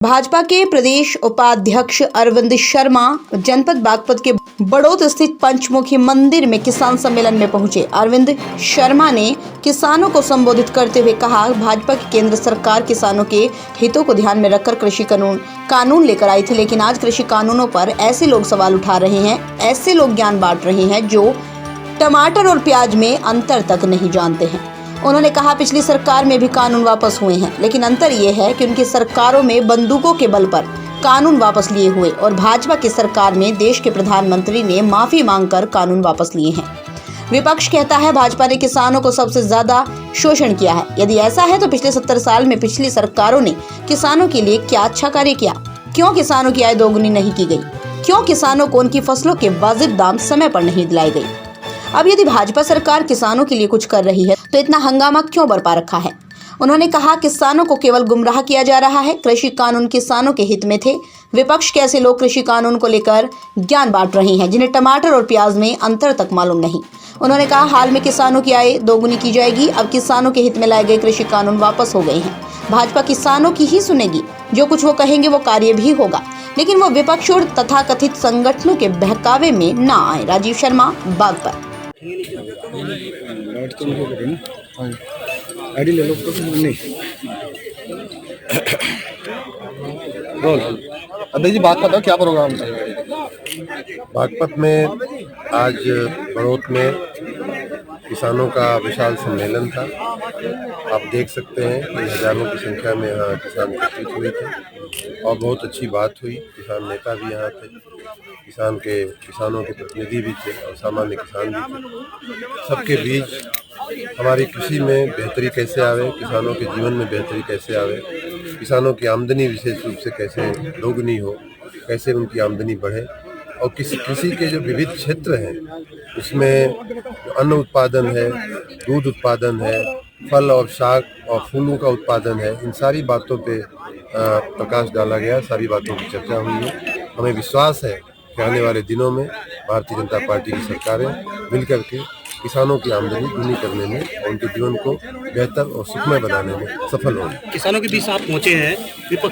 भाजपा के प्रदेश उपाध्यक्ष अरविंद शर्मा जनपद बागपत के बड़ौत स्थित पंचमुखी मंदिर में किसान सम्मेलन में पहुंचे। अरविंद शर्मा ने किसानों को संबोधित करते हुए कहा, भाजपा की केंद्र सरकार किसानों के हितों को ध्यान में रखकर कृषि कानून लेकर आई थी, लेकिन आज कृषि कानूनों पर ऐसे लोग सवाल उठा रहे हैं, ऐसे लोग ज्ञान बांट रहे हैं जो टमाटर और प्याज में अंतर तक नहीं जानते हैं। उन्होंने कहा, पिछली सरकार में भी कानून वापस हुए हैं, लेकिन अंतर ये है कि उनकी सरकारों में बंदूकों के बल पर कानून वापस लिए हुए और भाजपा की सरकार में देश के प्रधानमंत्री ने माफी मांगकर कानून वापस लिए हैं। विपक्ष कहता है भाजपा ने किसानों को सबसे ज्यादा शोषण किया है। यदि ऐसा है तो पिछले 70 साल में पिछली सरकारों ने किसानों के लिए क्या अच्छा कार्य किया? क्यों किसानों की आय दोगुनी नहीं की गई? क्यों किसानों को उनकी फसलों के वाजिब दाम समय पर नहीं दिलाए गए? अब यदि भाजपा सरकार किसानों के लिए कुछ कर रही है तो इतना हंगामा क्यों बरपा रखा है? उन्होंने कहा, किसानों को केवल गुमराह किया जा रहा है। कृषि कानून किसानों के हित में थे। विपक्ष के ऐसे लोग कृषि कानून को लेकर ज्ञान बांट रहे हैं जिन्हें टमाटर और प्याज में अंतर तक मालूम नहीं। उन्होंने कहा, हाल में किसानों की आय दोगुनी की जाएगी। अब किसानों के हित में लाए गए कृषि कानून वापस हो गए हैं। भाजपा किसानों की ही सुनेगी, जो कुछ वो कहेंगे वो कार्य भी होगा, लेकिन वो विपक्ष और तथाकथित संगठनों के बहकावे में ना आए। राजीव शर्मा, बागपत। आईडी ले लो नहीं रोल। अभी जी बात बताओ, क्या प्रोग्राम था? बागपत में आज बड़ौत में किसानों का विशाल सम्मेलन था। आप देख सकते हैं कि हजारों की संख्या में यहाँ किसान उपस्थित हुए थे और बहुत अच्छी बात हुई। किसान नेता भी यहाँ थे, किसानों के प्रतिनिधि भी थे और सामान्य किसान भी थे। सबके बीच हमारी कृषि में बेहतरी कैसे आवे, किसानों के जीवन में बेहतरी कैसे आवे, किसानों की आमदनी विशेष रूप से कैसे दोगुनी हो, कैसे उनकी आमदनी बढ़े और कृषि के जो विविध क्षेत्र हैं उसमें जो अन्न उत्पादन है, दूध उत्पादन है, फल और शाक और फूलों का उत्पादन है, इन सारी बातों पे प्रकाश डाला गया, सारी बातों की चर्चा हुई है। हमें विश्वास है कि आने वाले दिनों में भारतीय जनता पार्टी की सरकारें मिलकर के किसानों की आमदनी दूनी करने में और उनके जीवन को बेहतर और सुखमय बनाने में सफल होंगी। किसानों के बीच आप पहुंचे हैं।